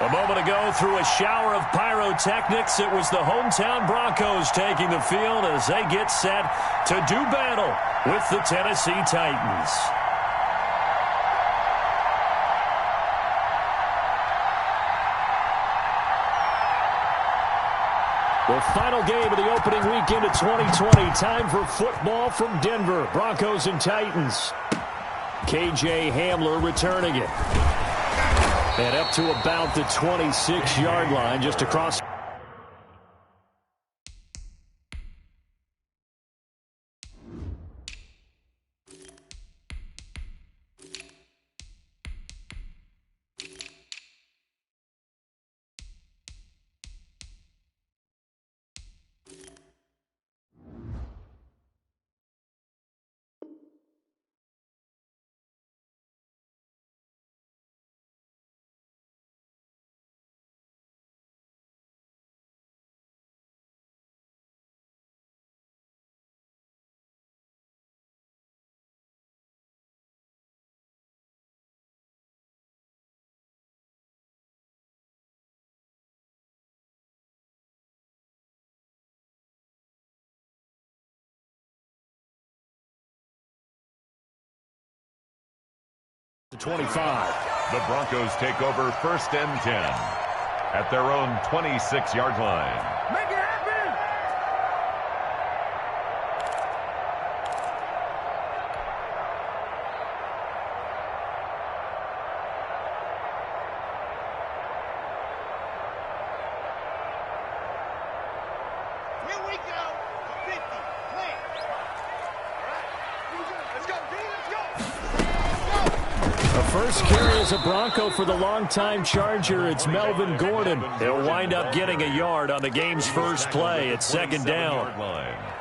A moment ago, through a shower of pyrotechnics, it was the hometown Broncos taking the field as they get set to do battle with the Tennessee Titans. The final game of the opening weekend of 2020. Time for football from Denver. Broncos and Titans. KJ Hamler returning it. And up to about the 26-yard line, just across. To 25. The Broncos take over 1st and 10 at their own 26-yard line. Make it happen! Here we go. 50. Clear. All right. Let's go, D. Let's go. The first carry is a Bronco for the longtime Charger. It's Melvin Gordon. He'll wind up getting a yard on the game's first play. It's 2nd down.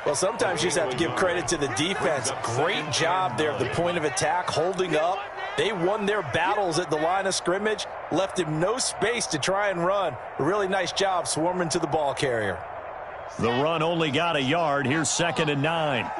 Well, sometimes you just have to give credit to the defense. Great job there at the point of attack, holding up. They won their battles at the line of scrimmage, left him no space to try and run. A really nice job swarming to the ball carrier. The run only got a yard. Here's 2nd and 9.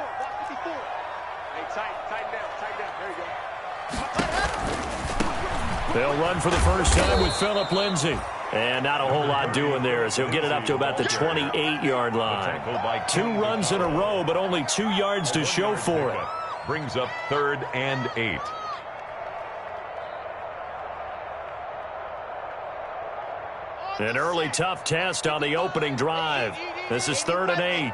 They'll run for the first time with Phillip Lindsay. And not a whole lot doing there as he'll get it up to about the 28-yard line. 2 runs in a row, but only 2 yards to show for it. Brings up 3rd and 8. An early tough test on the opening drive. This is 3rd and 8.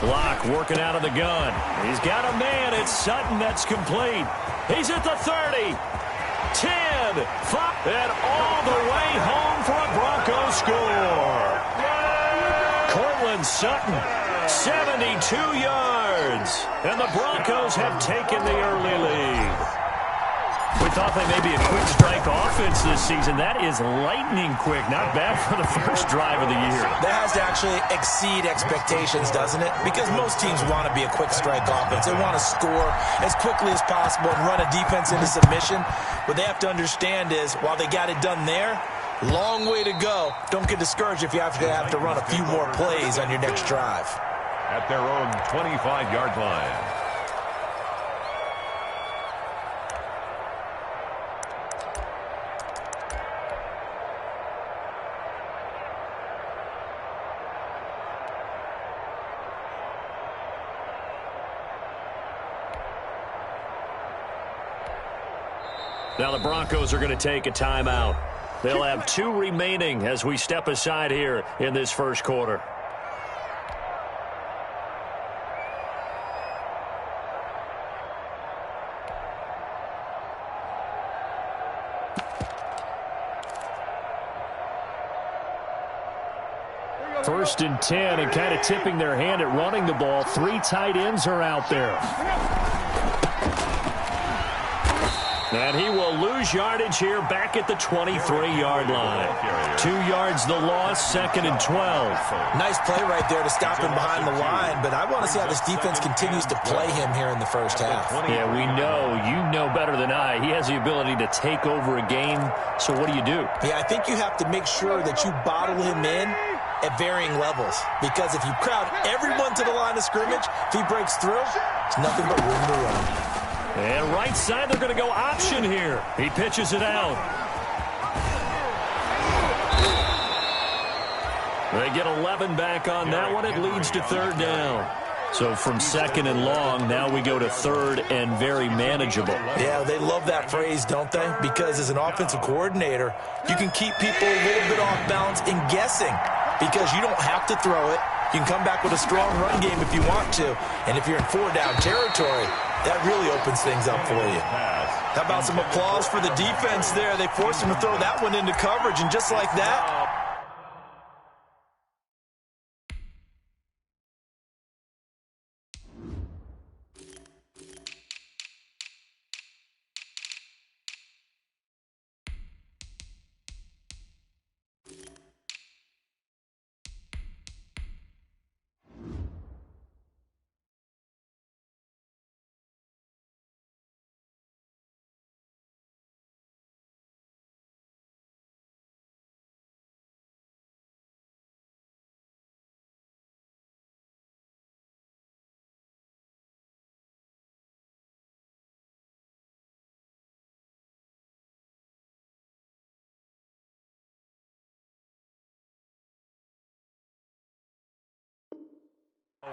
Block working out of the gun. He's got a man. It's Sutton that's complete. He's at the 30. 10. 5. And all the way home for a Broncos score. Cortland Sutton, 72 yards. And the Broncos have taken the early lead. We thought they may be a quick strike offense this season. That is lightning quick. Not bad for the first drive of the year. That has to actually exceed expectations, doesn't it? Because most teams want to be a quick strike offense. They want to score as quickly as possible and run a defense into submission. What they have to understand is, while they got it done there, long way to go. Don't get discouraged if you have to run a few more plays on your next drive. At their own 25-yard line. Now the Broncos are going to take a timeout. They'll have 2 remaining as we step aside here in this first quarter. First and 10, and kind of tipping their hand at running the ball. 3 tight ends are out there. And he will lose yardage here back at the 23-yard line. 2 yards the loss, 2nd and 12. Nice play right there to stop him behind the line, but I want to see how this defense continues to play him here in the first half. Yeah, we know. You know better than I. He has the ability to take over a game, so what do you do? Yeah, I think you have to make sure that you bottle him in at varying levels. Because if you crowd everyone to the line of scrimmage, if he breaks through, there's nothing but room to run. And right side, they're going to go option here. He pitches it out. They get 11 back on that one. It leads to third down. So from second and long, now we go to third and very manageable. Yeah, they love that phrase, don't they? Because as an offensive coordinator, you can keep people a little bit off balance and guessing because you don't have to throw it. You can come back with a strong run game if you want to. And if you're in four-down territory, that really opens things up for you. How about some applause for the defense there? They forced him to throw that one into coverage, and just like that,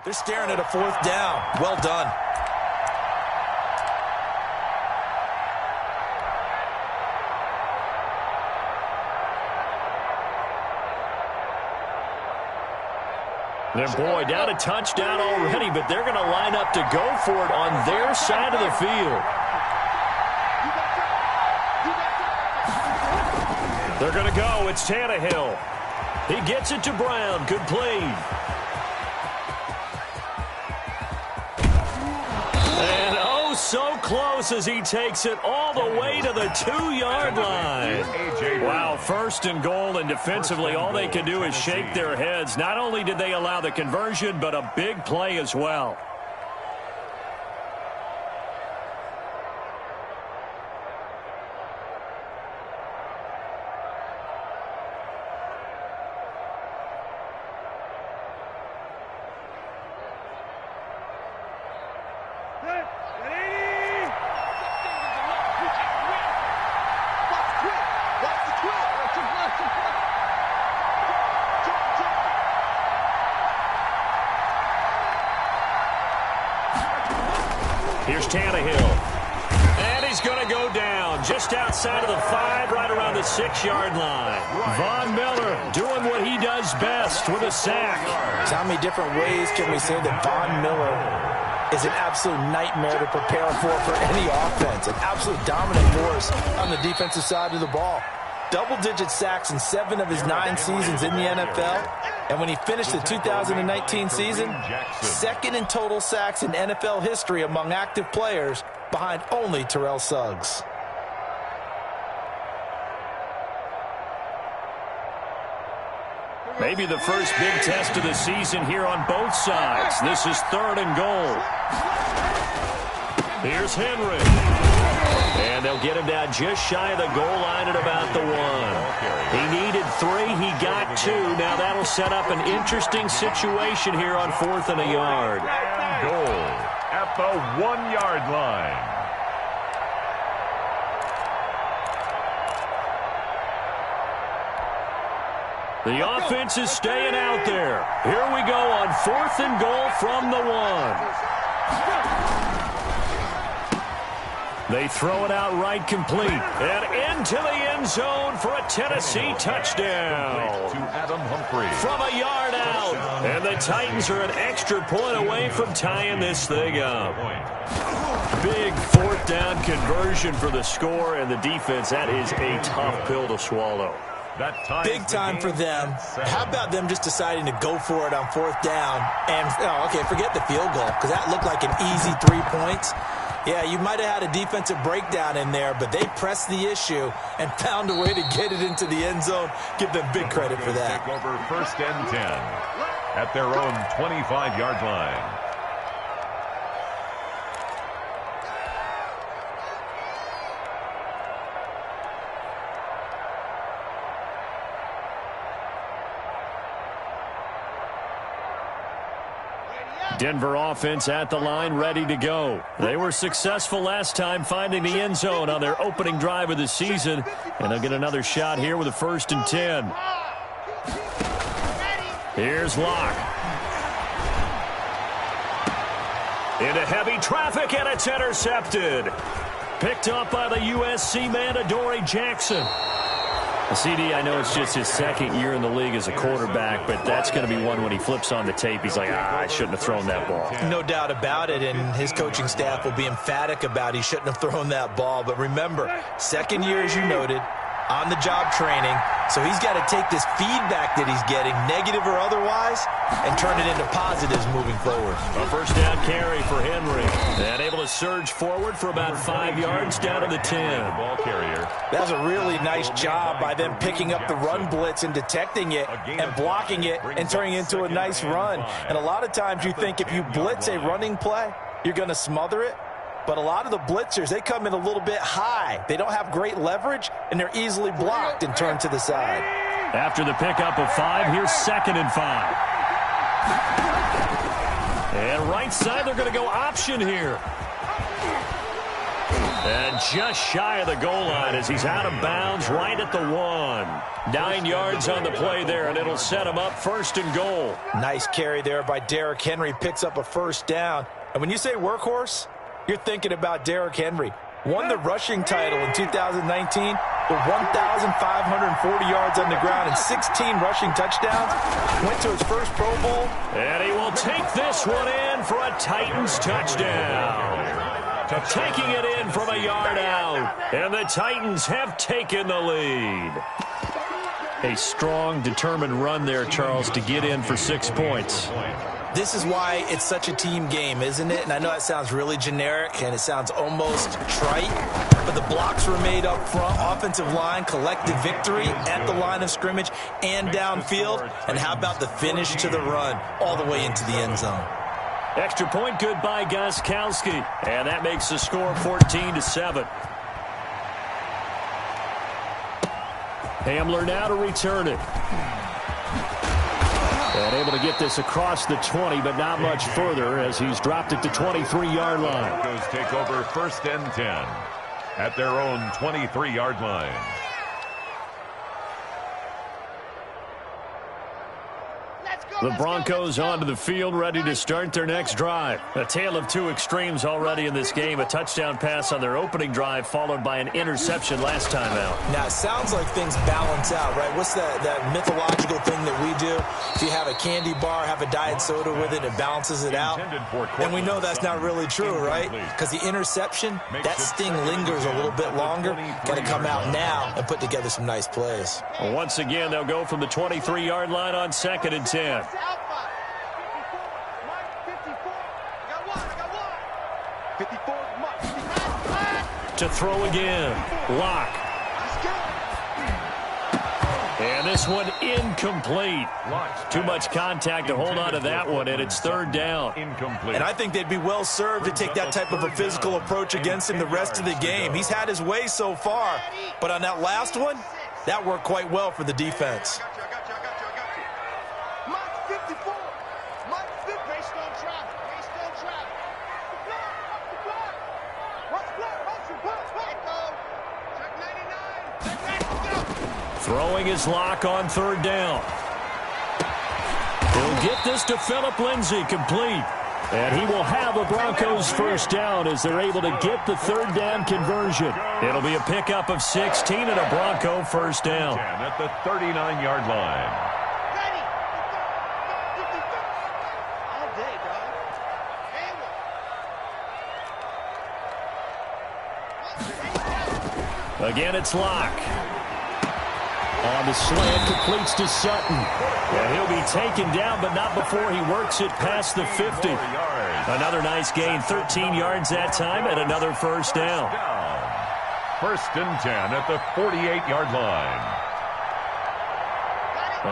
they're staring at a fourth down. Well done. And boy, down a touchdown already, but they're going to line up to go for it on their side of the field. They're going to go. It's Tannehill. He gets it to Brown. Good play. And oh, so close as he takes it all the way to the 2-yard line. Wow, first and goal, and defensively all they can do is shake their heads. Not only did they allow the conversion, but a big play as well. Here's Tannehill. And he's going to go down just outside of the 5, right around the 6-yard line. Von Miller doing what he does best with a sack. So how many different ways can we say that Von Miller is an absolute nightmare to prepare for any offense? An absolute dominant force on the defensive side of the ball. Double-digit sacks in 7 of his 9 seasons in the NFL. And when he finished the 2019 season, second in total sacks in NFL history among active players, behind only Terrell Suggs. Maybe the first big test of the season here on both sides. This is third and goal. Here's Henry. And they'll get him down just shy of the goal line at about the 1. He needed 3. He got 2. Now that'll set up an interesting situation here on 4th and a yard. Goal at the 1-yard line. The offense is staying out there. Here we go on 4th and goal from the 1. They throw it out right complete. And into the end zone for a Tennessee touchdown. To Adam Humphrey. From a yard out. And the Titans are an extra point away from tying this thing up. Big 4th down conversion for the score, and the defense, that is a tough pill to swallow. Big time for them. How about them just deciding to go for it on 4th down? And, okay, forget the field goal, because that looked like an easy 3 points. Yeah, you might have had a defensive breakdown in there, but they pressed the issue and found a way to get it into the end zone. Give them big credit for that. Take over 1st and 10 at their own 25-yard line. Denver offense at the line, ready to go. They were successful last time finding the end zone on their opening drive of the season, and they'll get another shot here with a 1st and 10. Here's Locke. Into heavy traffic, and it's intercepted. Picked up by the USC man, Adoree Jackson. CD, I know it's just his 2nd year in the league as a quarterback, but that's going to be one when he flips on the tape. He's like, I shouldn't have thrown that ball. No doubt about it, and his coaching staff will be emphatic about he shouldn't have thrown that ball. But remember, 2nd year, as you noted, on-the-job training, so he's got to take this feedback that he's getting, negative or otherwise, and turn it into positives moving forward. A 1st down carry for Henry. And able to surge forward for about 5 yards down to the 10. Ball carrier. That was a really nice job by them picking up the run blitz and detecting it and blocking it and turning it into a nice run. And a lot of times you think if you blitz a running play, you're going to smother it. But a lot of the blitzers, they come in a little bit high. They don't have great leverage, and they're easily blocked and turned to the side. After the pickup of 5, here's 2nd and 5. And right side, they're going to go option here. And just shy of the goal line as he's out of bounds right at the 1. 9 yards on the play there, and it'll set him up 1st and goal. Nice carry there by Derrick Henry. Picks up a 1st down. And when you say workhorse, you're thinking about Derrick Henry. Won the rushing title in 2019 with 1,540 yards on the ground and 16 rushing touchdowns. Went to his first Pro Bowl. And he will take this one in for a Titans touchdown. Taking it in from a yard out. And the Titans have taken the lead. A strong, determined run there, Charles, to get in for 6 points. This is why it's such a team game, isn't it? And I know that sounds really generic and it sounds almost trite, but the blocks were made up front, offensive line, collective victory at the line of scrimmage and downfield. And how about the finish to the run all the way into the end zone? Extra point good by Gostkowski, and that makes the score 14-7. Hamler now to return it. And able to get this across the 20, but not much further as he's dropped it to 23-yard line. Broncos take over 1st and 10 at their own 23-yard line. The Broncos onto the field, ready to start their next drive. A tale of 2 extremes already in this game. A touchdown pass on their opening drive, followed by an interception last time out. Now, it sounds like things balance out, right? What's that mythological thing that we do? If you have a candy bar, have a diet soda with it, it balances it out. And we know that's not really true, right? Because the interception, that sting lingers a little bit longer. Got to come out now and put together some nice plays. Well, once again, they'll go from the 23-yard line on 2nd and 10. To throw again. Locke. And this one incomplete. Too much contact to hold on to that one, and it's 3rd down. Incomplete. And I think they'd be well served to take that type of a physical approach against him the rest of the game. He's had his way so far, but on that last one, that worked quite well for the defense. Throwing his Locke on 3rd down. He'll get this to Phillip Lindsay, complete. And he will have a Broncos 1st down as they're able to get the 3rd down conversion. It'll be a pickup of 16 and a Bronco 1st down. At the 39-yard line. Again, it's Locke. On the slant, completes to Sutton. And he'll be taken down, but not before he works it past the 50. Another nice gain, 13 yards that time, and another 1st down. 1st and 10 at the 48-yard line.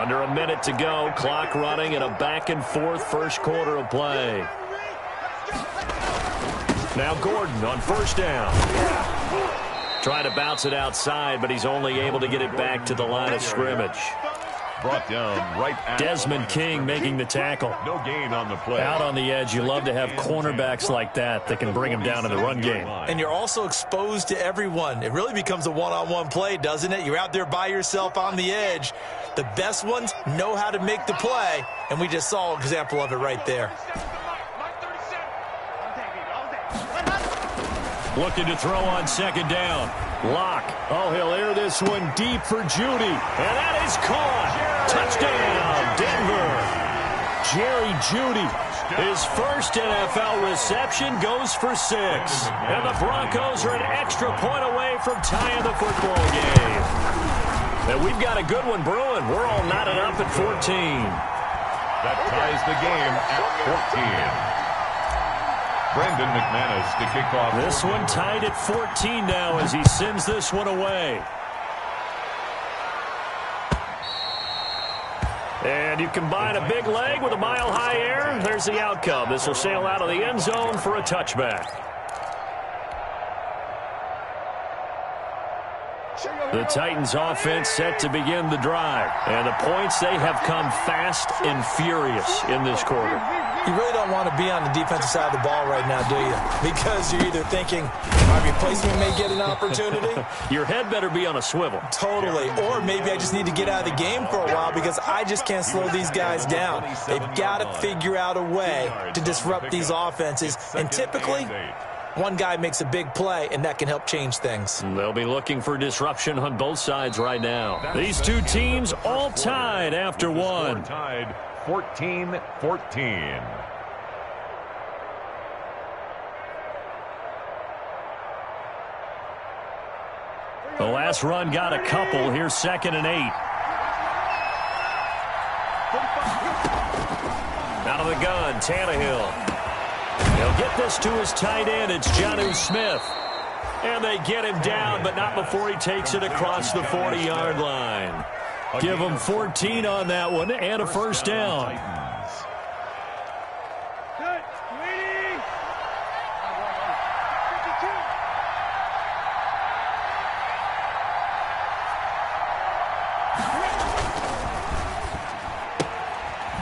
Under a minute to go, clock running, and a back-and-forth 1st quarter of play. Now Gordon on 1st down. Trying to bounce it outside, but he's only able to get it back to the line of scrimmage. Brought down right at Desmond King making the tackle. No gain on the play. Out on the edge, you love to have cornerbacks like that can bring them down in the run game. And you're also exposed to everyone. It really becomes a one-on-one play, doesn't it? You're out there by yourself on the edge. The best ones know how to make the play, and we just saw an example of it right there. Looking to throw on second down. Lock. Oh, he'll air this one deep for Judy. And that is caught. Touchdown, Denver. Jerry Judy. His first NFL reception goes for 6. And the Broncos are an extra point away from tying the football game. And we've got a good one brewing. We're all knotted up at 14. That ties the game at 14. Brendan McManus to kick off. This one tied at 14 now as he sends this one away. And you combine a big leg with a mile-high air. There's the outcome. This will sail out of the end zone for a touchback. The Titans offense set to begin the drive. And the points, they have come fast and furious in this quarter. You really don't want to be on the defensive side of the ball right now, do you? Because you're either thinking, my replacement may get an opportunity. Your head better be on a swivel. Totally. Or maybe I just need to get out of the game for a while because I just can't slow these guys down. They've got to figure out a way to disrupt these offenses. And typically, one guy makes a big play, and that can help change things. They'll be looking for disruption on both sides right now. These two teams all tied after one. Tied 14-14. The last run got a couple. Here's 2nd and 8. Out of the gun, Tannehill. He'll get this to his tight end. It's Jonnu Smith. And they get him down, but not before he takes it across the 40-yard line. Give him 14 on that one and a first down.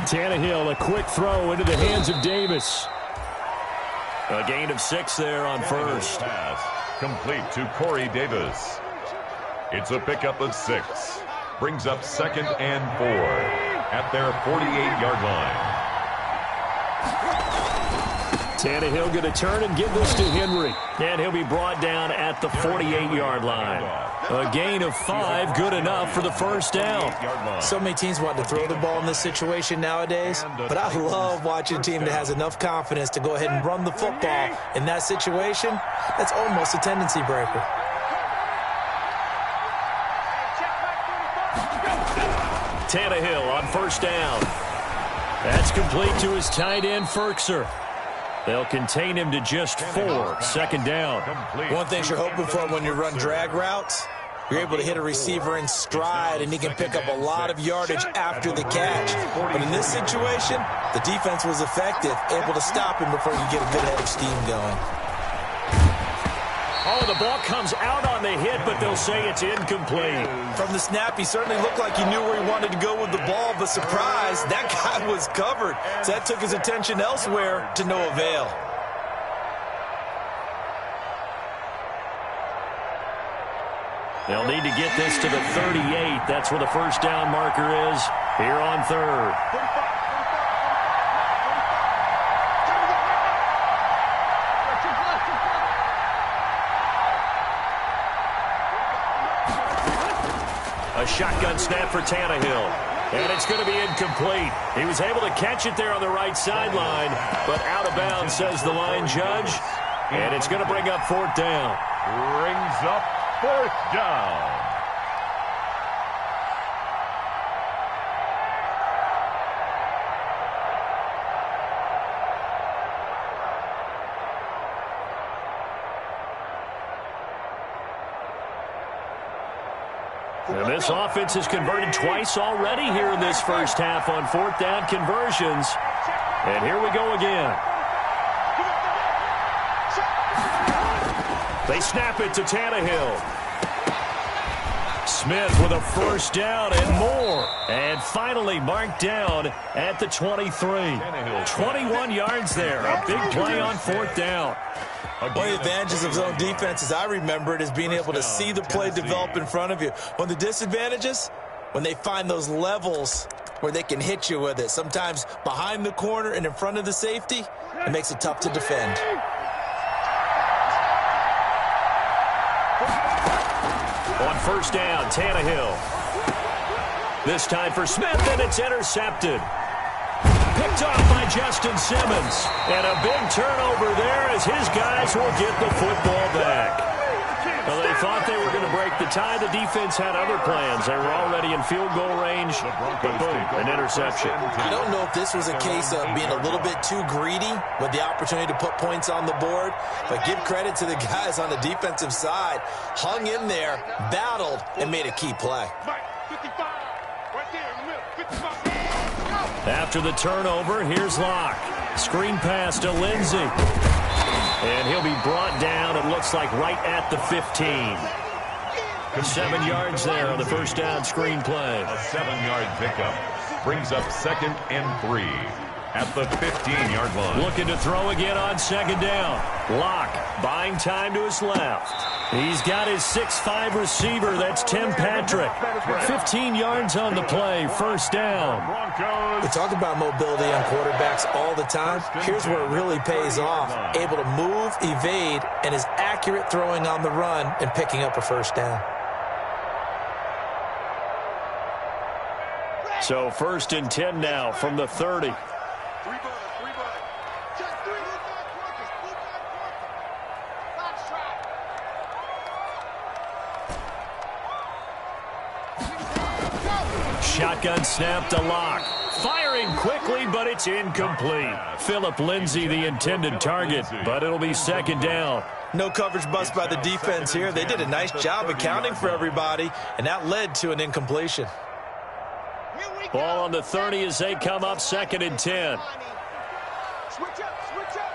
Tannehill, a quick throw into the hands of Davis. A gain of 6 there on first. Pass complete to Corey Davis. It's a pickup of 6. Brings up 2nd and 4 at their 48-yard line. Tannehill going to turn and give this to Henry. And he'll be brought down at the 48-yard line. A gain of 5, good enough for the first down. So many teams want to throw the ball in this situation nowadays, but I love watching a team that has enough confidence to go ahead and run the football. In that situation, that's almost a tendency breaker. Tannehill on first down. That's complete to his tight end, Ferkser. They'll contain him to just 4. 2nd down. One thing you're hoping for when you run drag routes, you're able to hit a receiver in stride, and he can pick up a lot of yardage after the catch. But in this situation, the defense was effective, able to stop him before you get a good head of steam going. Oh, the ball comes out on the hit, but they'll say it's incomplete. From the snap, he certainly looked like he knew where he wanted to go with the ball, but surprise, that guy was covered. So that took his attention elsewhere to no avail. They'll need to get this to the 38. That's where the first down marker is here on 3rd. A shotgun snap for Tannehill. And it's going to be incomplete. He was able to catch it there on the right sideline, but out of bounds, says the line judge. And it's going to bring up 4th down. Brings up 4th down. And this offense has converted twice already here in this first half on 4th down conversions. And here we go again. They snap it to Tannehill. Smith with a first down and more. And finally marked down at the 23. 21 yards there. A big play on fourth down. One of the advantages of zone defense, as I remember it, is being able to see the play develop in front of you. One of the disadvantages, when they find those levels where they can hit you with it. Sometimes behind the corner and in front of the safety, it makes it tough to defend. On first down, Tannehill. This time for Smith, and it's intercepted. Picked off by Justin Simmons. And a big turnover there as his guys will get the football back. Well, they thought they were going to break the tie. The defense had other plans. They were already in field goal range, but boom, an interception. I don't know if this was a case of being a little bit too greedy with the opportunity to put points on the board, but give credit to the guys on the defensive side. Hung in there, battled, and made a key play. After the turnover, here's Locke. Screen pass to Lindsey. And he'll be brought down, it looks like, right at the 15. 7 yards there on the first down screen play. A 7-yard pickup brings up 2nd and 3 at the 15-yard line. Looking to throw again on second down. Locke buying time to his left. He's got his 6'5" receiver. That's Tim Patrick. 15 yards on the play. First down. We talk about mobility on quarterbacks all the time. Here's where it really pays off. Able to move, evade, and is accurate throwing on the run and picking up a first down. So 1st and 10 now from the 30. Shotgun snap to Locke. Firing quickly, but it's incomplete. Phillip Lindsay, the intended target, but it'll be second down. No coverage bust by the defense here. They did a nice job accounting for everybody, and that led to an incompletion. Ball on the 30 as they come up 2nd and 10. Switch up, switch up.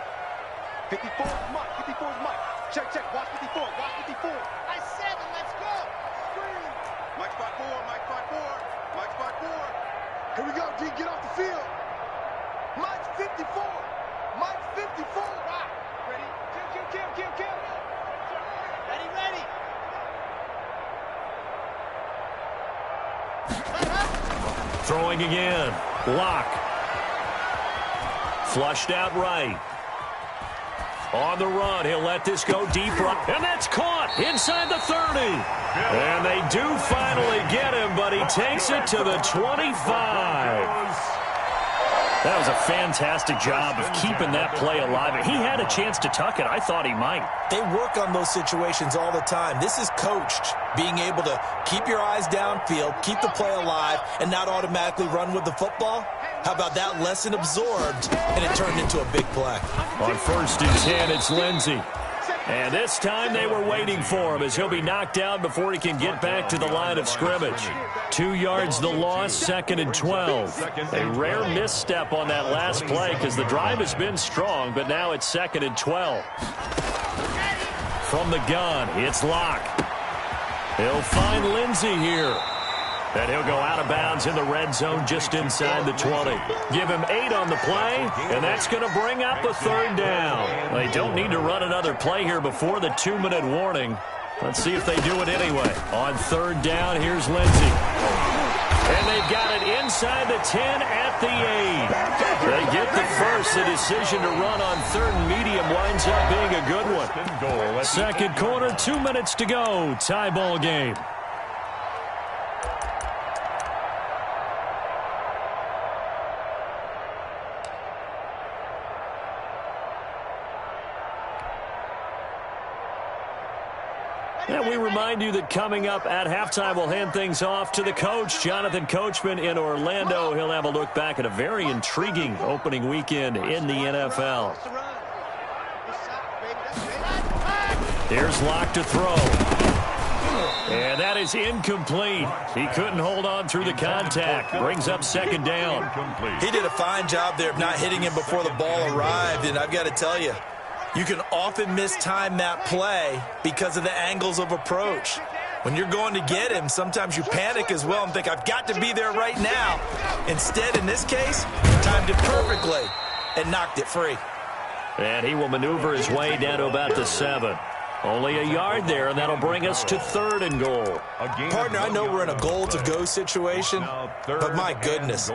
54 is Mike, 54 is Mike. Check, check, watch 54, watch 54. I 7, let's go. Screen. Mike spot 4, Mike spot 4, Mike spot 4. Here we go, D, get off the field. Mike's 54, Mike's 54. Right. Ready? Kill. Ready, ready. Throwing again. Locke. Flushed out right. On the run, he'll let this go deep right. And that's caught inside the 30. And they do finally get him, but he takes it to the 25. That was a fantastic job of keeping that play alive. He had a chance to tuck it. I thought he might. They work on those situations all the time. This is coached, being able to keep your eyes downfield, keep the play alive, and not automatically run with the football. How about that lesson absorbed, and it turned into a big play. On 1st and 10, it's Lindsey. And this time they were waiting for him as he'll be knocked down before he can get back to the line of scrimmage. 2 yards the loss, 2nd and 12. A rare misstep on that last play because the drive has been strong, but now it's 2nd and 12. From the gun, it's Locke. He'll find Lindsey here. And he'll go out of bounds in the red zone just inside the 20. Give him 8 on the play, and that's going to bring up a 3rd down. They don't need to run another play here before the 2-minute warning. Let's see if they do it anyway. On 3rd down, here's Lindsey. And they've got it inside the 10 at the 8. They get the first. The decision to run on 3rd and medium winds up being a good one. Second quarter, 2 minutes to go. Tie ball game. And we remind you that coming up at halftime, we'll hand things off to the coach, Jonathan Coachman in Orlando. He'll have a look back at a very intriguing opening weekend in the NFL. Here's Locke to throw. And that is incomplete. He couldn't hold on through the contact. Brings up 2nd down. He did a fine job there of not hitting him before the ball arrived, and I've got to tell you, you can often mistime that play because of the angles of approach. When you're going to get him, sometimes you panic as well and think, I've got to be there right now. Instead, in this case, timed it perfectly and knocked it free. And he will maneuver his way down to about the 7. Only a yard there, and that'll bring us to 3rd and goal. Partner, I know we're in a goal-to-go situation, but my goodness,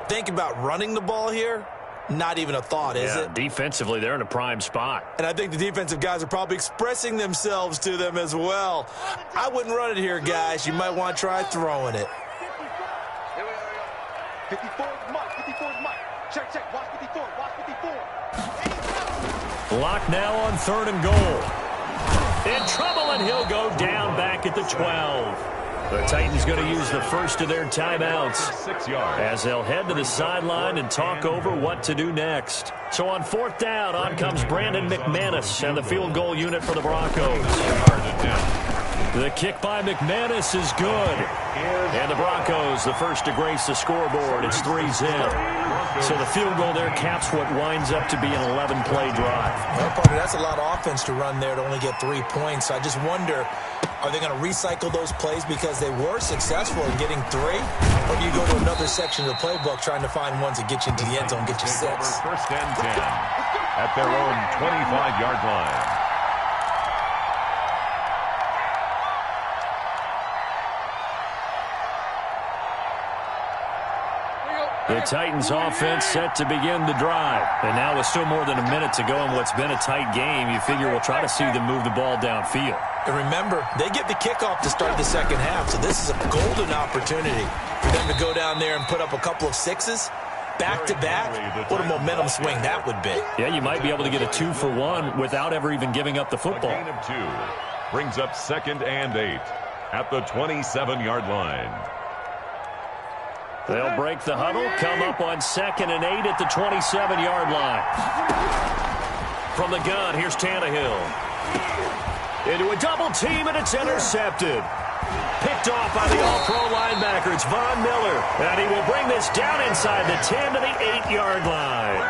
think about running the ball here. Not even a thought, is it? Defensively, they're in a prime spot. And I think the defensive guys are probably expressing themselves to them as well. I wouldn't run it here, guys. You might want to try throwing it. 54 is Mike. 54 is Mike. Check, check. Watch 54. Watch 54. Lock now on 3rd and goal. In trouble, and he'll go down back at the 12. The Titans going to use the first of their timeouts as they'll head to the sideline and talk over what to do next. So on 4th down, on comes Brandon McManus and the field goal unit for the Broncos. The kick by McManus is good. And the Broncos, the first to grace the scoreboard. It's 3-zip. So the field goal there caps what winds up to be an 11-play drive. Well, partner, that's a lot of offense to run there to only get 3 points. So I just wonder, are they going to recycle those plays because they were successful in getting 3? Or do you go to another section of the playbook trying to find ones that get you into the end zone, get you 6? First and 10 at their own 25-yard line. The Titans offense set to begin the drive. And now with still more than a minute to go in what's been a tight game, you figure we'll try to see them move the ball downfield. And remember, they get the kickoff to start the second half, so this is a golden opportunity for them to go down there and put up a couple of 6s. Back-to-back, what a momentum swing that would be. Yeah, you might be able to get a 2-for-1 without ever even giving up the football. A gain of 2 brings up 2nd and 8 at the 27-yard line. They'll break the huddle, come up on 2nd and 8 at the 27-yard line. From the gun, here's Tannehill. Into a double team, and it's intercepted. Picked off by the all-pro linebacker. It's Von Miller. And he will bring this down inside the 10 to the 8-yard line.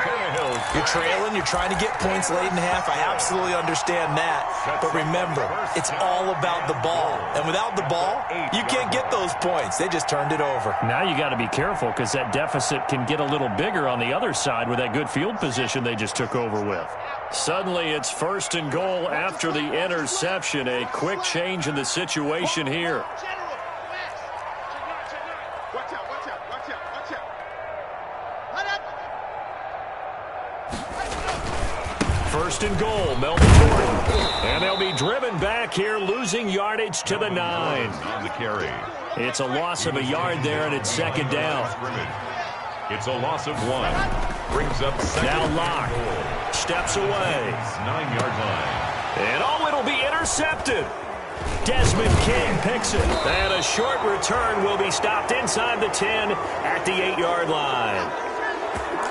You're trailing. You're trying to get points late in half. I absolutely understand that. But remember, it's all about the ball. And without the ball, you can't get those points. They just turned it over. Now you got to be careful because that deficit can get a little bigger on the other side with that good field position they just took over with. Suddenly, it's 1st and goal after the interception. A quick change in the situation here. Watch out, watch out, watch out, watch out. First and goal, Melvin Gordon. And they'll be driven back here, losing yardage to the 9. On the carry. It's a loss of a yard there, and it's 2nd down. It's a loss of 1. Brings up 2nd. Now Locke steps away. 9-yard line. And it'll be intercepted. Desmond King picks it. And a short return will be stopped inside the 10 at the 8-yard line.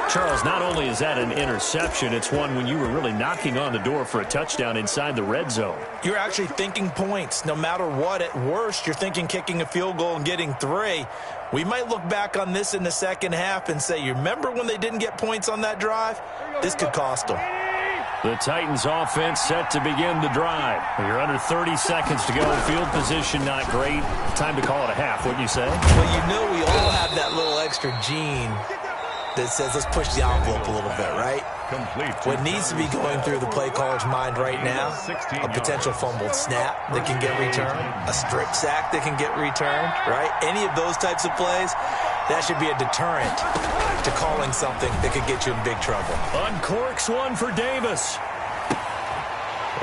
Charles, not only is that an interception, it's one when you were really knocking on the door for a touchdown inside the red zone. You're actually thinking points. No matter what, at worst, you're thinking kicking a field goal and getting 3. We might look back on this in the second half and say, you remember when they didn't get points on that drive? This could cost them. The Titans offense set to begin the drive. You're under 30 seconds to go. Field position not great. Time to call it a half, wouldn't you say? Well, you know we all have that little extra gene that says let's push the envelope a little bit, right? Complete. What needs to be going through the play caller's mind right now, a potential fumbled snap that can get returned, a strip sack that can get returned, right? Any of those types of plays, that should be a deterrent to calling something that could get you in big trouble. Uncorks one for Davis.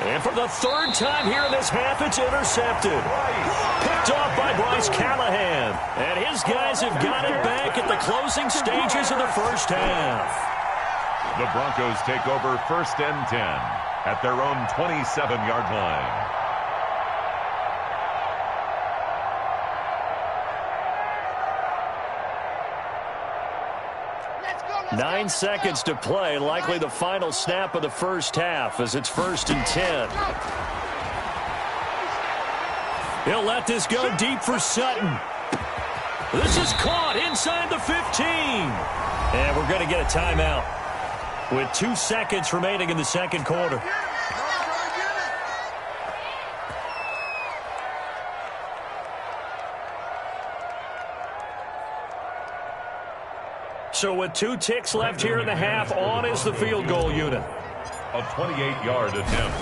And for the 3rd time here in this half, it's intercepted. Picked off by Bryce Callahan. And his guys have got it back at the closing stages of the first half. The Broncos take over 1st and 10 at their own 27-yard line. Let's go, 9 seconds to play, likely the final snap of the first half as it's 1st and 10. He'll let this go deep for Sutton. This is caught inside the 15. And we're going to get a timeout with 2 seconds remaining in the second quarter. So with 2 ticks left here in the half, on is the field goal unit. A 28-yard attempt.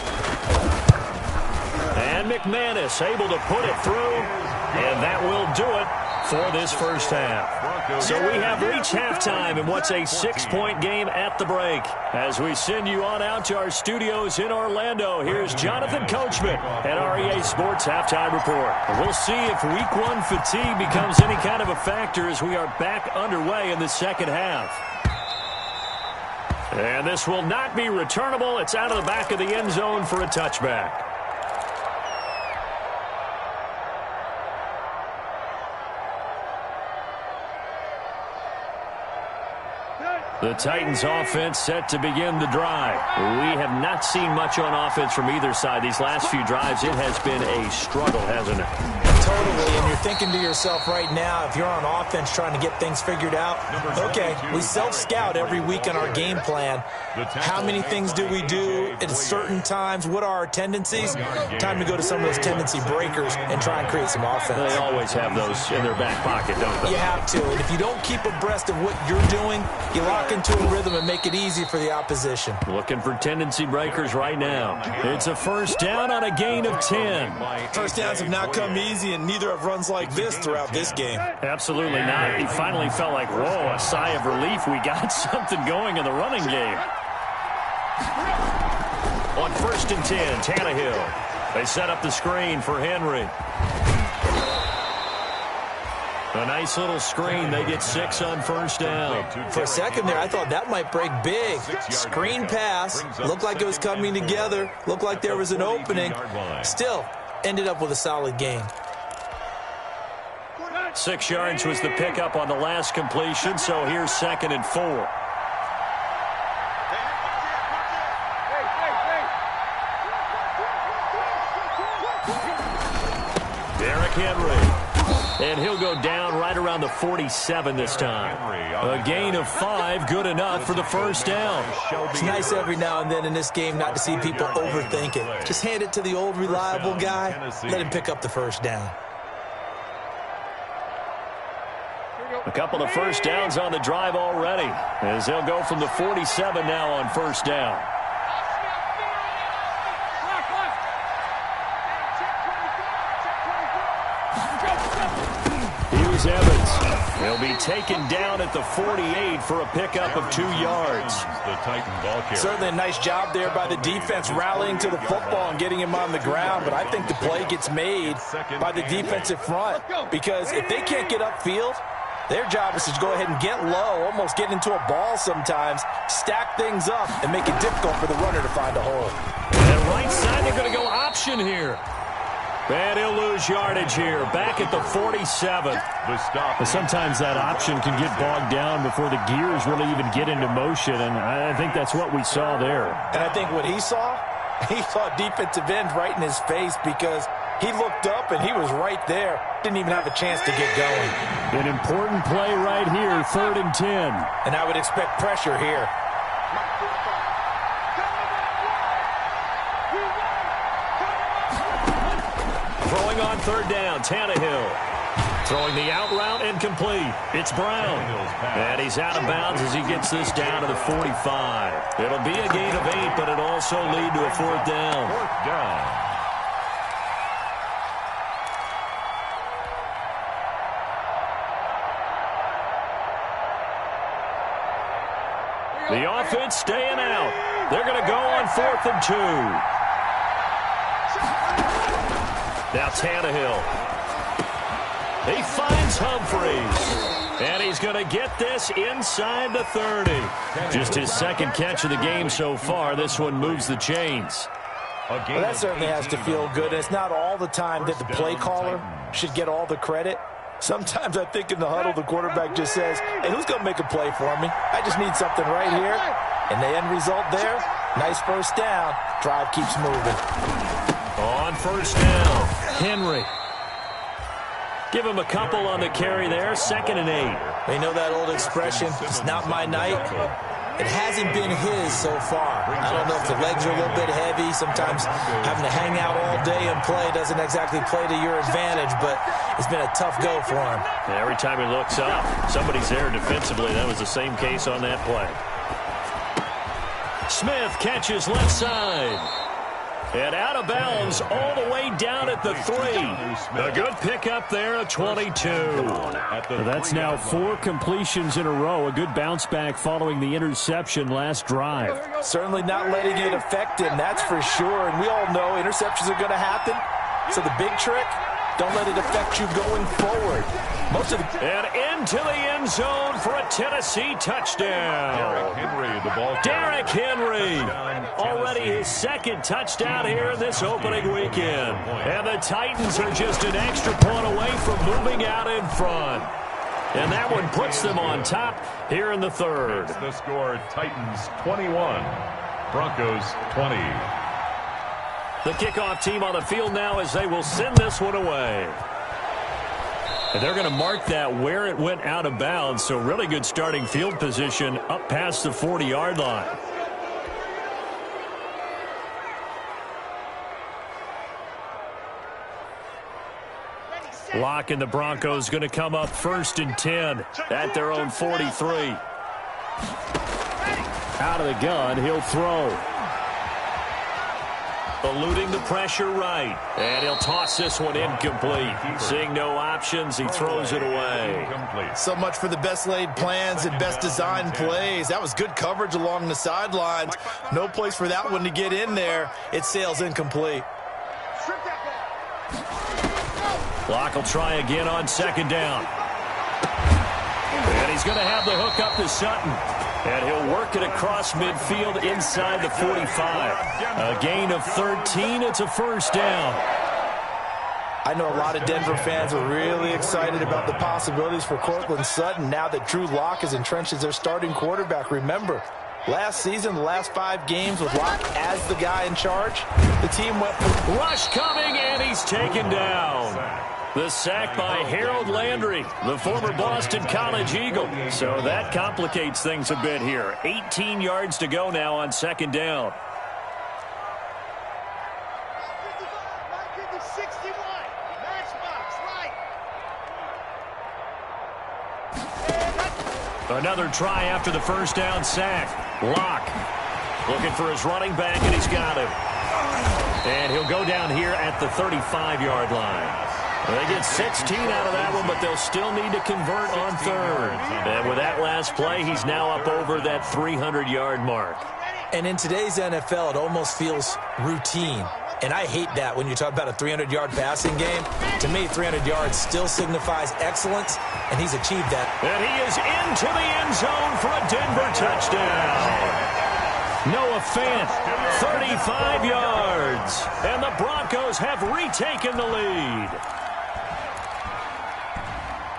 And McManus able to put it through, and that will do it for this first half. So we have reached halftime in what's a 6-point game at the break. As we send you on out to our studios in Orlando, here's Jonathan Coachman at REA Sports Halftime Report. We'll see if Week 1 fatigue becomes any kind of a factor as we are back underway in the second half. And this will not be returnable. It's out of the back of the end zone for a touchback. The Titans offense set to begin the drive. We have not seen much on offense from either side. These last few drives, it has been a struggle, hasn't it? Totally, and you're thinking to yourself right now, if you're on offense trying to get things figured out, okay, we self-scout every week on our game plan. How many things do we do at certain times? What are our tendencies? Time to go to some of those tendency breakers and try and create some offense. They always have those in their back pocket, don't they? You have to, and if you don't keep abreast of what you're doing, you lock into a rhythm and make it easy for the opposition. Looking for tendency breakers right now. It's a first down on a gain of 10. First downs have not come easy, and neither have runs like this throughout this game. Absolutely not. He finally felt like, whoa, a sigh of relief. We got something going in the running game. On 1st and 10, Tannehill. They set up the screen for Henry. A nice little screen. They get 6 on first down. For a second there, I thought that might break big. Screen pass. Looked like it was coming together. Looked like there was an opening. Still, ended up with a solid game. 6 yards was the pickup on the last completion, so here's 2nd and 4. Derrick Henry. And he'll go down right around the 47 this time. A gain of 5, good enough for the first down. It's nice every now and then in this game not to see people overthink it. Just hand it to the old reliable guy. Let him pick up the first down. A couple of first downs on the drive already, as they'll go from the 47 now on first down. Here's Evans. He'll be taken down at the 48 for a pickup of 2 yards. Certainly a nice job there by the defense rallying to the football and getting him on the ground, but I think the play gets made by the defensive front, because if they can't get upfield, their job is to go ahead and get low, almost get into a ball sometimes, stack things up, and make it difficult for the runner to find a hole. And right side, they're going to go option here. And he'll lose yardage here, back at the 47. But sometimes that option can get bogged down before the gears really even get into motion, and I think that's what we saw there. And I think what he saw defensive end right in his face, because he looked up and he was right there. Didn't even have a chance to get going. An important play right here, 3rd and 10. And I would expect pressure here. Throwing on 3rd down, Tannehill. Throwing the out route incomplete. It's Brown. And he's out of bounds as he gets this down to the 45. It'll be a gain of 8, but it'll also lead to a 4th down. 4th down. The offense staying out. They're going to go on 4th and 2. Now Tannehill. He finds Humphries. And he's going to get this inside the 30. Just his 2nd catch of the game so far. This one moves the chains. Well, that certainly has to feel good. It's not all the time that the play caller should get all the credit. Sometimes I think in the huddle, the quarterback just says, hey, who's going to make a play for me? I just need something right here. And the end result there, nice first down. Drive keeps moving. On 1st down, Henry. Give him a couple on the carry there, 2nd and 8. They know that old expression, it's not my night. It hasn't been his so far. I don't know if the legs are a little bit heavy. Sometimes having to hang out all day and play doesn't exactly play to your advantage, but it's been a tough go for him. And every time he looks up, somebody's there defensively. That was the same case on that play. Smith catches left side. And out of bounds all the way down at the 3. A good pickup there, a 22. That's now 4 completions in a row. A good bounce back following the interception last drive. Certainly not letting it affect him, that's for sure. And we all know interceptions are going to happen. So the big trick, don't let it affect you going forward. And into the end zone for a Tennessee touchdown. Derrick Henry, already his second touchdown here in this opening weekend. And the Titans are just an extra point away from moving out in front. And that one puts them on top here in the third. The score, Titans 21, Broncos 20. The kickoff team on the field now as they will send this one away. And they're going to mark that where it went out of bounds, so really good starting field position up past the 40-yard line. Locke and the Broncos going to come up 1st and 10 at their own 43. Out of the gun, he'll throw. Eluding the pressure right. And he'll toss this one incomplete. Seeing no options, he throws it away. So much for the best laid plans and best designed plays. That was good coverage along the sidelines. No place for that one to get in there. It sails incomplete. Locke will try again on 2nd down. And he's going to have the hook up to Sutton. And he'll work it across midfield inside the 45. A gain of 13. It's a 1st down. I know a lot of Denver fans are really excited about the possibilities for Cortland Sutton now that Drew Lock is entrenched as their starting quarterback. Remember, last season, the last 5 games with Lock as the guy in charge, the team went for rush coming, and he's taken down. The sack by Harold Landry, the former Boston College Eagle. So that complicates things a bit here. 18 yards to go now on 2nd down. Another try after the 1st down sack. Locke looking for his running back, and he's got him. And he'll go down here at the 35-yard line. They get 16 out of that one, but they'll still need to convert on 3rd. And with that last play, he's now up over that 300-yard mark. And in today's NFL, it almost feels routine. And I hate that when you talk about a 300-yard passing game. To me, 300 yards still signifies excellence, and he's achieved that. And he is into the end zone for a Denver touchdown. Noah Fant, 35 yards. And the Broncos have retaken the lead.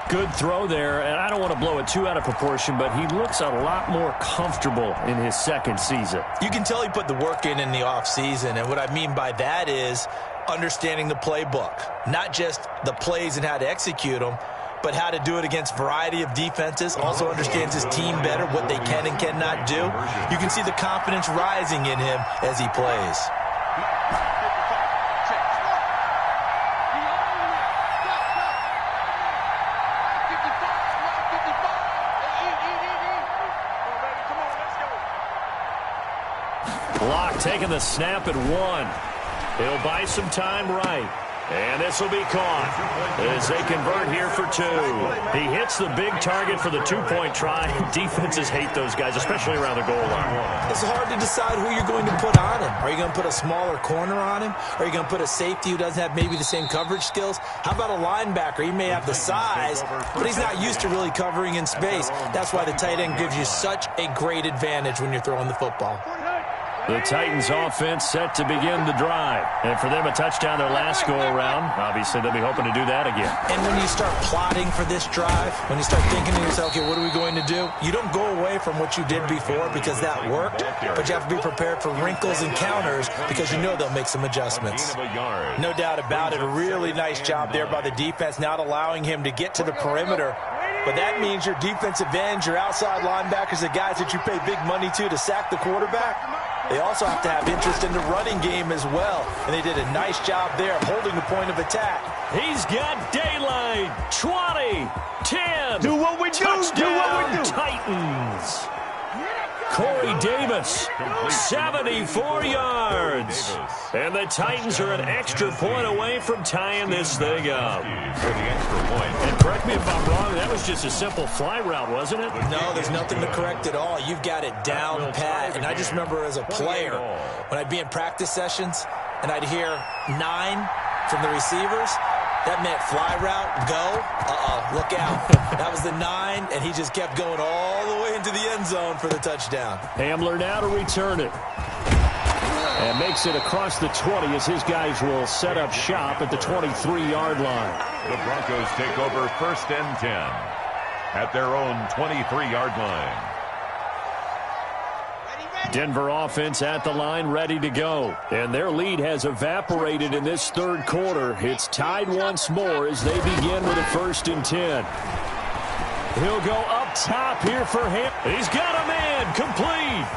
Good throw there, and I don't want to blow it too out of proportion, but he looks a lot more comfortable in his 2nd season. You can tell he put the work in the offseason, and what I mean by that is understanding the playbook. Not just the plays and how to execute them, but how to do it against a variety of defenses. Also understands his team better, what they can and cannot do. You can see the confidence rising in him as he plays. Locke taking the snap at 1. He'll buy some time right. And this will be caught as they convert here for 2. He hits the big target for the 2-point try. Defenses hate those guys, especially around the goal line. It's hard to decide who you're going to put on him. Are you going to put a smaller corner on him? Are you going to put a safety who doesn't have maybe the same coverage skills? How about a linebacker? He may have the size, but he's not used to really covering in space. That's why the tight end gives you such a great advantage when you're throwing the football. The Titans offense set to begin the drive. And for them, a touchdown their last go-around. Obviously, they'll be hoping to do that again. And when you start plotting for this drive, when you start thinking to yourself, okay, what are we going to do? You don't go away from what you did before because that worked, but you have to be prepared for wrinkles and counters because you know they'll make some adjustments. No doubt about it. A really nice job there by the defense, not allowing him to get to the perimeter. but that means your defensive ends, your outside linebackers, the guys that you pay big money to sack the quarterback, they also have to have interest in the running game as well. And they did a nice job there of holding the point of attack. He's got daylight. 20, 10. Do what we do. Touchdown, Do what we do. Titans. Corey Davis, 74 yards. And the Titans are an extra point away from tying this thing up. For the extra point. And correct me if I'm wrong, that was just a simple fly route, wasn't it? No, there's nothing to correct at all. You've got it down pat. And I just remember as a player, when I'd be in practice sessions and I'd hear 9 from the receivers, that meant fly route, go, look out. That was the 9, and he just kept going all the way into the end zone for the touchdown. Hamler now to return it. And makes it across the 20 as his guys will set up shop at the 23-yard line. The Broncos take over 1st and 10 at their own 23-yard line. Denver offense at the line, ready to go. And their lead has evaporated in this third quarter. It's tied once more as they begin with a 1st and 10. He'll go up top here for him. He's got a man, complete.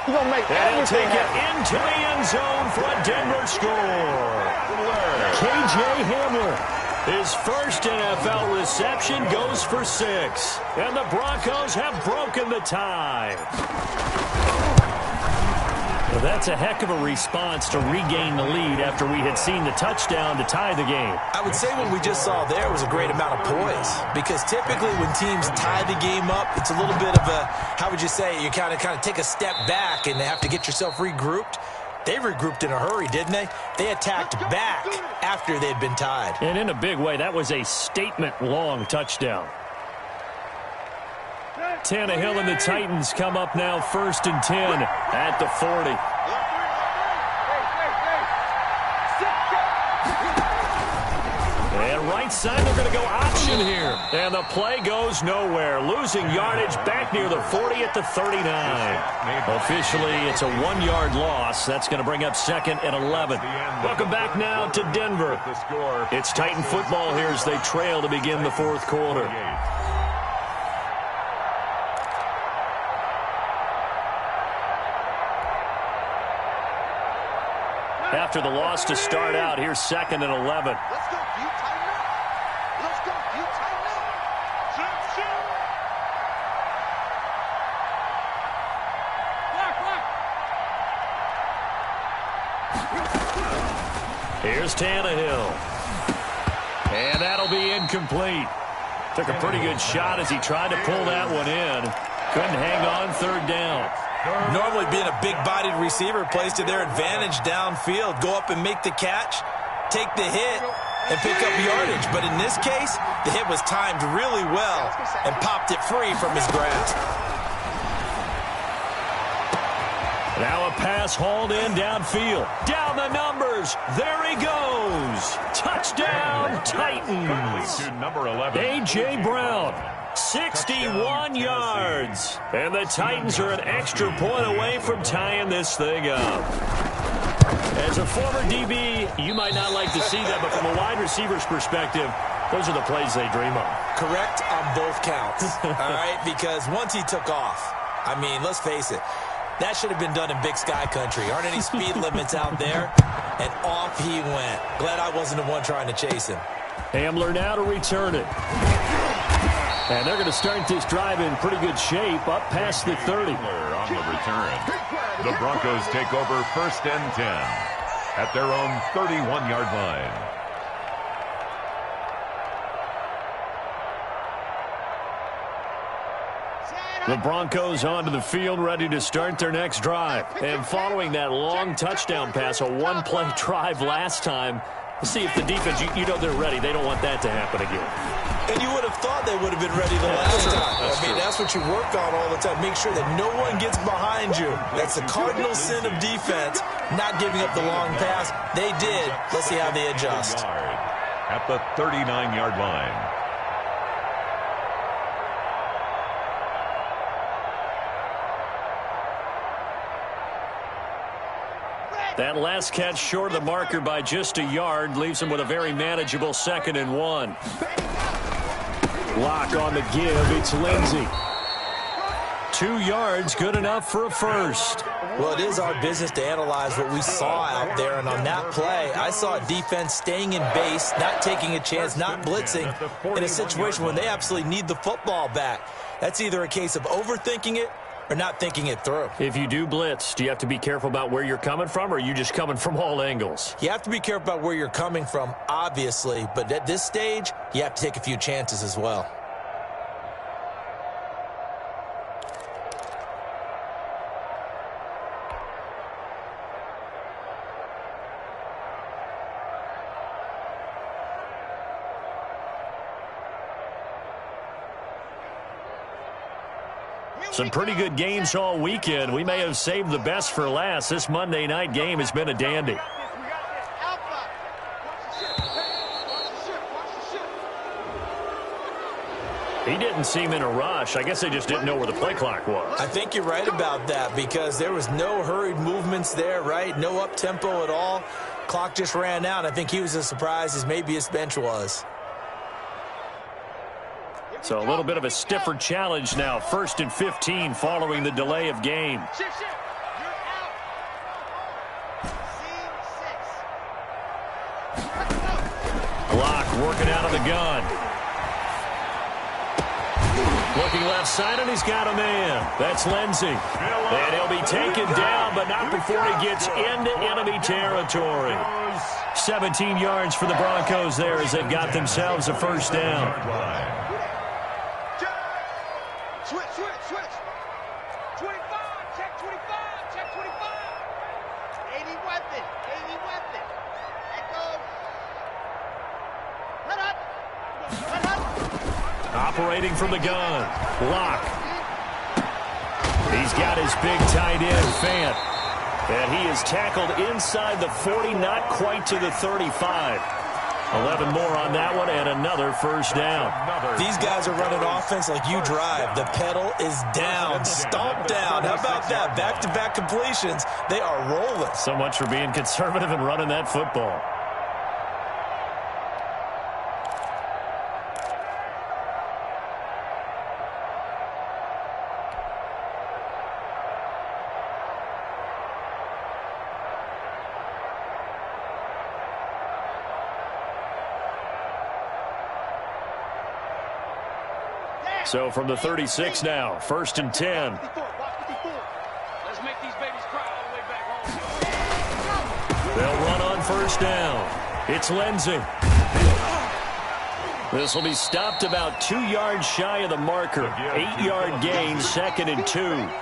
He's gonna make And he'll everything take it happen. into the end zone for a Denver score. K.J. Hamler. His first NFL reception goes for 6. And the Broncos have broken the tie. Well, that's a heck of a response to regain the lead after we had seen the touchdown to tie the game. I would say what we just saw there was a great amount of poise, because typically when teams tie the game up, it's a little bit of a, how would you say, you kind of take a step back and have to get yourself regrouped. They regrouped in a hurry, didn't they? They attacked back after they'd been tied. And in a big way, that was a statement-long touchdown. Tannehill and the Titans come up now 1st and 10 at the 40. And right side, they're going to go option here. And the play goes nowhere. Losing yardage back near the 40 at the 39. Officially, it's a 1-yard loss. That's going to bring up 2nd and 11. Welcome back now to Denver. It's Titan football here as they trail to begin the 4th quarter. After the loss to start out, here's 2nd and 11. Let's go. You tighten up. Let's go. You tighten up. Shoot, shoot. Here's Tannehill. And that'll be incomplete. Took a pretty good shot as he tried to pull that one in. Couldn't hang on 3rd down. Normally being a big-bodied receiver plays to their advantage downfield. Go up and make the catch, take the hit, and pick up yardage. But in this case, the hit was timed really well and popped it free from his grasp. Now a pass hauled in downfield. Down the numbers. There he goes. Touchdown, Titans. To number 11. A.J. Brown. 61 yards. And the Titans are an extra point away from tying this thing up. As a former DB, you might not like to see that, but from a wide receiver's perspective, those are the plays they dream of. Correct on both counts, all right? Because once he took off, I mean, let's face it, that should have been done in Big Sky Country. Aren't any speed limits out there? And off he went. Glad I wasn't the one trying to chase him. Hamler now to return it. And they're going to start this drive in pretty good shape, up past the 30. On the return. The Broncos take over 1st and 10 at their own 31-yard line. The Broncos onto the field, ready to start their next drive. And following that long touchdown pass, a one-play drive last time, let's see if the defense, you know they're ready. They don't want that to happen again. And you would have thought they would have been ready the last time. That's what you work on all the time. Make sure that no one gets behind you. That's the cardinal sin of defense, not giving up the long pass. They did. Let's see how they adjust. At the 39-yard line. That last catch short of the marker by just a yard leaves him with a very manageable 2nd and 1. Lock on the give. It's Lindsey. 2 yards, good enough for a first. Well, it is our business to analyze what we saw out there, and on that play, I saw a defense staying in base, not taking a chance, not blitzing, in a situation when they absolutely need the football back. That's either a case of overthinking it or not thinking it through. If you do blitz, do you have to be careful about where you're coming from, or are you just coming from all angles? You have to be careful about where you're coming from, obviously, but at this stage, you have to take a few chances as well. Some pretty good games all weekend. We may have saved the best for last. This Monday night game has been a dandy. He didn't seem in a rush. I guess they just didn't know where the play clock was. I think you're right about that because there was no hurried movements there, right? No up-tempo at all. Clock just ran out. I think he was as surprised as maybe his bench was. So a little bit of a stiffer challenge now. 1st and 15 following the delay of game. Shift. You're out. Scene 6. Block working out of the gun. Looking left side, and he's got a man. That's Lindsey. And he'll be taken down, but not before he gets into enemy territory. 17 yards for the Broncos there as they've got themselves a first down. Switch. 25, check 25. 80 weapon. Let go. Let up. Operating from the gun. Lock. He's got his big tight end, Fant. And he is tackled inside the 40, not quite to the 35. 11 more on that one, and another first down. These guys are running offense like you drive. The pedal is down, stomp down. How about that? Back-to-back completions. They are rolling. So much for being conservative and running that football. So from the 36 now, 1st and 10. Let's make these babies cry all the way back home. They'll run on first down. It's Lindsey. This will be stopped about 2 yards shy of the marker. 8-yard gain, 2nd and 2.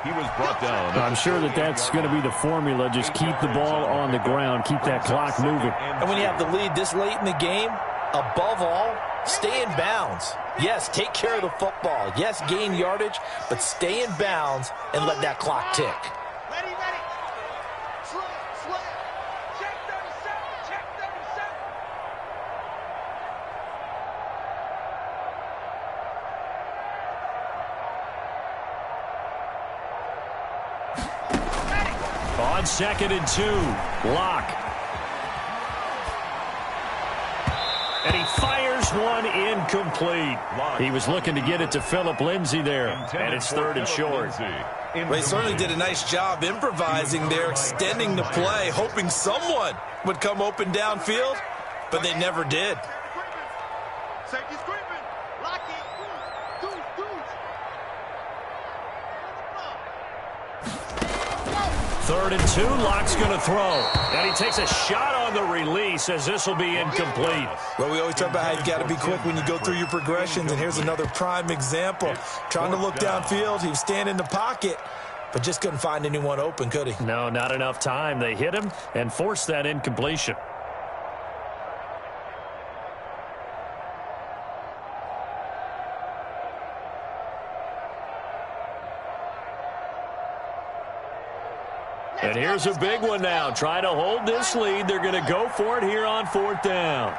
He was brought down. I'm sure that's going to be the formula. Just keep the ball on the ground. Keep that clock moving. And when you have the lead this late in the game, above all, stay in bounds. Yes, take care of the football. Yes, gain yardage, but stay in bounds and let that clock tick. Ready. Slip. Check 37. On 2nd and 2, Lock. And he fires one incomplete. He was looking to get it to Philip Lindsey there, and it's 3rd and short. They certainly did a nice job improvising there, extending the play, hoping someone would come open downfield, but they never did. Safety screaming. Lock it. Dudes. 3rd and 2, Lock's going to throw. And he takes a shot on the release as this will be incomplete. Well, we always talk about how you've got to be quick when you go through your progressions, and here's another prime example. Trying to look downfield, he was standing in the pocket, but just couldn't find anyone open, could he? No, not enough time. They hit him and forced that incompletion. And here's a big one now. Trying to hold this lead. They're going to go for it here on 4th down.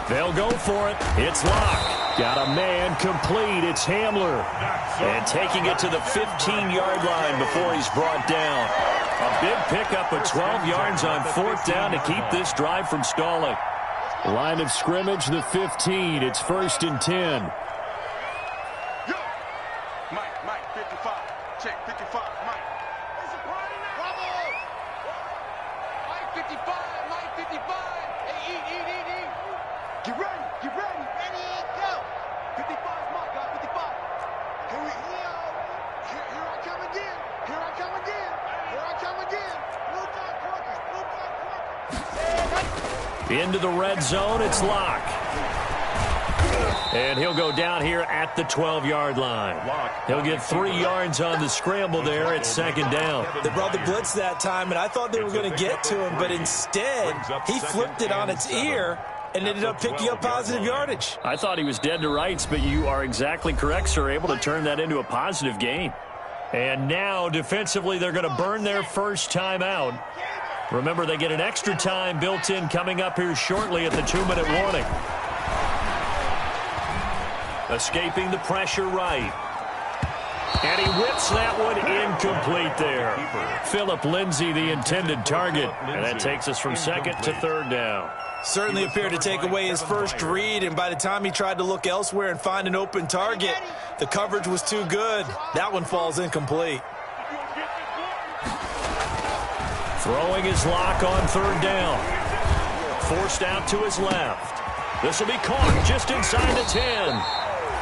They'll go for it. It's Locke. Got a man complete. It's Hamler. And taking it to the 15-yard line before he's brought down. A big pickup of 12 yards on fourth down to keep this drive from stalling. Line of scrimmage, the 15. It's 1st and 10. Mike, 55. Check, 55, Mike. It's a party now. Bravo! Mike, 55, Mike, 55. Hey, eat. Get ready. Ready, go. 55, Mike, got 55. Here I come again. Blue dot Porkers. Into the red zone, it's Locke. And he'll go down here at the 12-yard line. He'll get 3 yards on the scramble there at 2nd down. They brought the blitz that time, and I thought they were going to get to him, but instead he flipped it on its ear and ended up picking up positive yardage. I thought he was dead to rights, but you are exactly correct, sir. Able to turn that into a positive gain. And now, defensively, they're going to burn their first time out. Remember, they get an extra time built in coming up here shortly at the 2-minute warning. Escaping the pressure right. And he whips that one incomplete there. Philip Lindsay, the intended target. And that takes us from 2nd to 3rd down. Certainly appeared to take away his first read, and by the time he tried to look elsewhere and find an open target, the coverage was too good. That one falls incomplete. Throwing his Lock on 3rd down. Forced out to his left. This will be caught just inside the 10.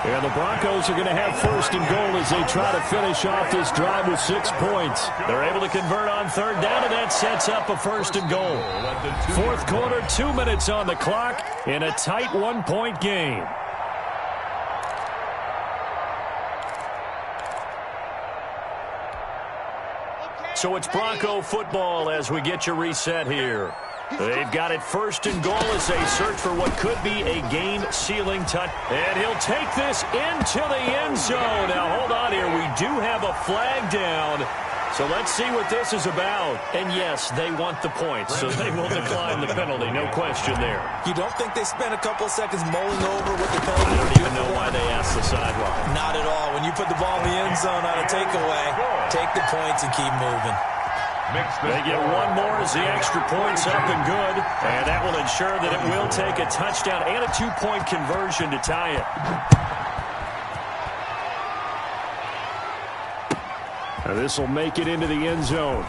And the Broncos are going to have 1st and goal as they try to finish off this drive with 6 points. They're able to convert on 3rd down, and that sets up a 1st and goal. 4th quarter, 2 minutes on the clock in a tight 1-point game. So it's Bronco football as we get you reset here. They've got it 1st and goal as they search for what could be a game-sealing touch. And he'll take this into the end zone. Now, hold on here. We do have a flag down. So let's see what this is about. And, yes, they want the points, so they will decline the penalty. No question there. You don't think they spent a couple seconds mulling over what the penalty I don't even know why they asked the sideline. Not at all. When you put the ball in the end zone on a takeaway, take the points and keep moving. They get one more as the extra point's up and good. And that will ensure that it will take a touchdown and a 2-point conversion to tie it. Now this will make it into the end zone.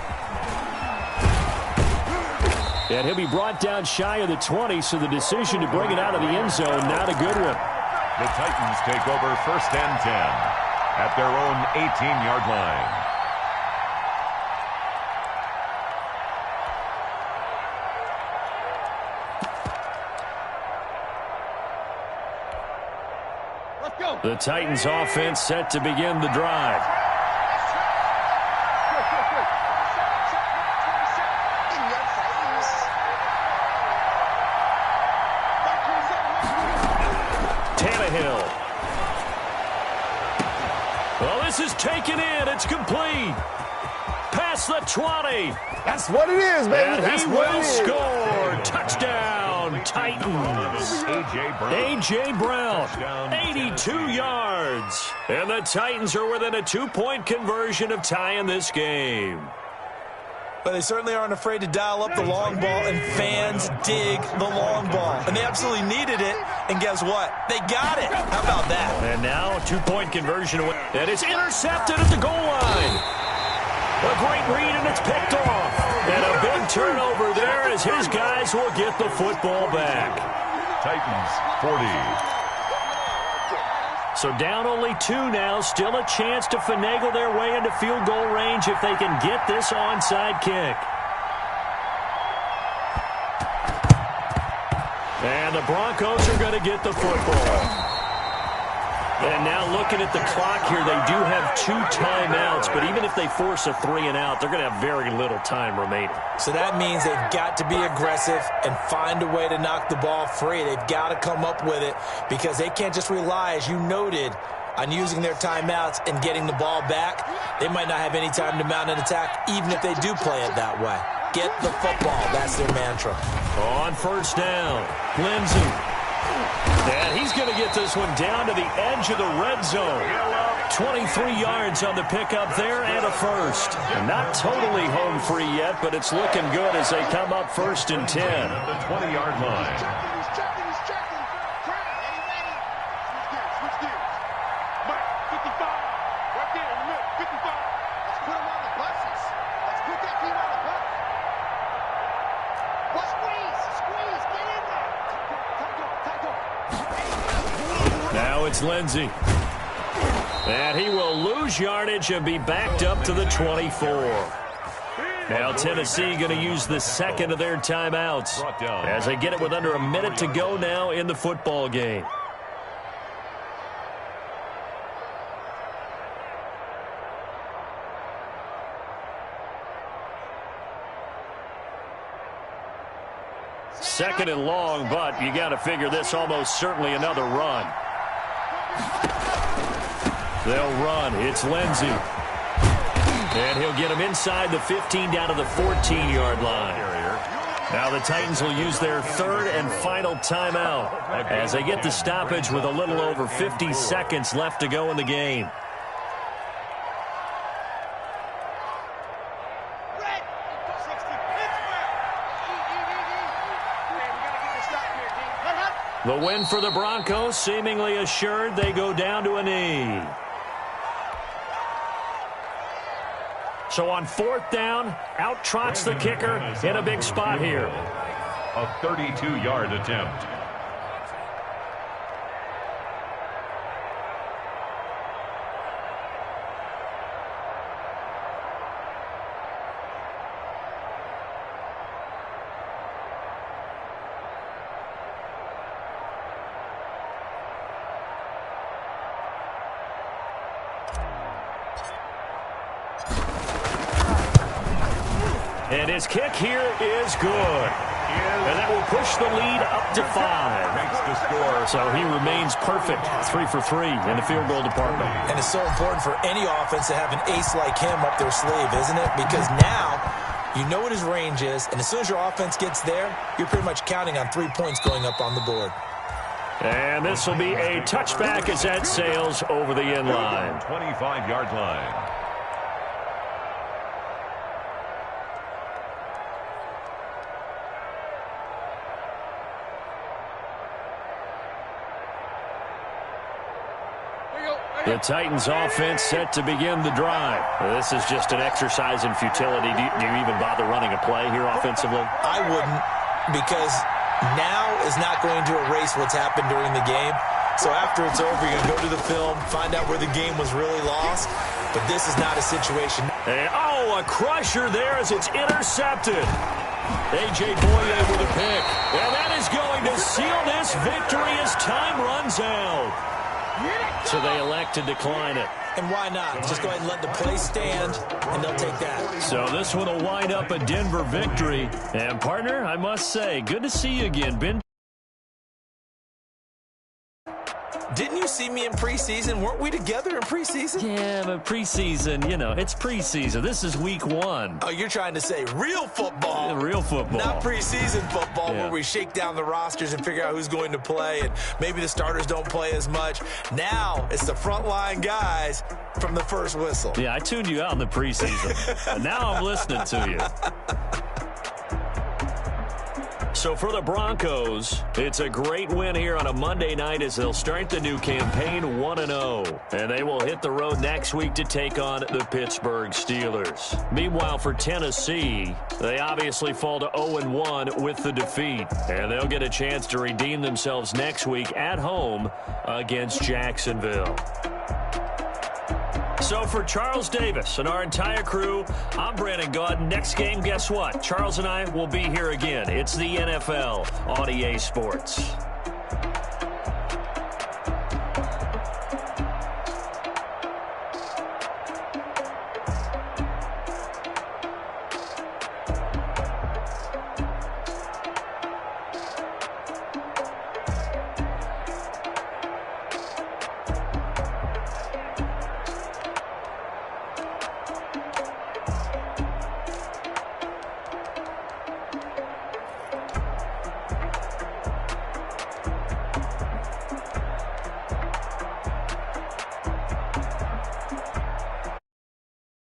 And he'll be brought down shy of the 20, so the decision to bring it out of the end zone, not a good one. The Titans take over 1st and 10 at their own 18-yard line. The Titans offense set to begin the drive. Tannehill. Well, this is taken in. It's complete. Past the 20. That's what it is, baby. And That's he what will it is. score. Touchdown, Titans. A.J. Brown, 82 yards. And the Titans are within a 2-point conversion of tying this game. But they certainly aren't afraid to dial up the long ball, and fans dig the long ball. And they absolutely needed it, and guess what? They got it. How about that? And now a 2-point conversion away. And it's intercepted at the goal line. A great read, and it's picked off. And a big turnover there as his guys will get the football back. Titans 40. So down only 2 now. Still a chance to finagle their way into field goal range if they can get this onside kick. And the Broncos are going to get the football. And now looking at the clock here, they do have 2 timeouts, but even if they force a 3-and-out, they're going to have very little time remaining. So that means they've got to be aggressive and find a way to knock the ball free. They've got to come up with it because they can't just rely, as you noted, on using their timeouts and getting the ball back. They might not have any time to mount an attack, even if they do play it that way. Get the football. That's their mantra. On 1st down, Lindsay And he's going to get this one down to the edge of the red zone. 23 yards on the pickup there and a first. Not totally home free yet, but it's looking good as they come up 1st and 10. At the 20-yard line. He's checking. Switch gears. Mike, 55. Right there in the middle, 55. Let's put him on the buses. Let's put that team on the bus. Well, squeeze, get in there. Tight. Now it's Lindsey. And he will lose yardage and be backed up to the 24. Now Tennessee going to use the second of their timeouts as they get it with under a minute to go now in the football game. Second and long, but you got to figure this almost certainly another run. They'll run. It's Lindsey. And he'll get him inside the 15 down to the 14-yard line. Now the Titans will use their third and final timeout as they get the stoppage with a little over 50 seconds left to go in the game. The win for the Broncos seemingly assured. They go down to a knee. So on 4th down, out trots the kicker in a big spot here. A 32-yard attempt. And his kick here is good. And that will push the lead up to 5. Makes the score. So he remains perfect. 3 for 3 in the field goal department. And it's so important for any offense to have an ace like him up their sleeve, isn't it? Because now you know what his range is, and as soon as your offense gets there, you're pretty much counting on 3 points going up on the board. And this will be a touchback as that sails over the end line. 25-yard line. The Titans offense set to begin the drive. This is just an exercise in futility. Do you even bother running a play here offensively? I wouldn't, because now is not going to erase what's happened during the game. So after it's over, you're going to go to the film, find out where the game was really lost. But this is not a situation. And, a crusher there as it's intercepted. A.J. Boye with a pick. And that is going to seal this victory as time runs out. So they elect to decline it. And why not? Just go ahead and let the play stand, and they'll take that. So this one will wind up a Denver victory. And, partner, I must say, good to see you again. Didn't you see me in preseason? Weren't we together in preseason? Yeah, but preseason, it's preseason. This is week 1. Oh, you're trying to say real football. Yeah, real football. Not preseason football where we shake down the rosters and figure out who's going to play, and maybe the starters don't play as much. Now it's the frontline guys from the first whistle. Yeah, I tuned you out in the preseason. And now I'm listening to you. So for the Broncos, it's a great win here on a Monday night as they'll start the new campaign 1-0. And they will hit the road next week to take on the Pittsburgh Steelers. Meanwhile, for Tennessee, they obviously fall to 0-1 with the defeat. And they'll get a chance to redeem themselves next week at home against Jacksonville. So for Charles Davis and our entire crew, I'm Brandon Gaudin. Next game, guess what? Charles and I will be here again. It's the NFL on EA Sports.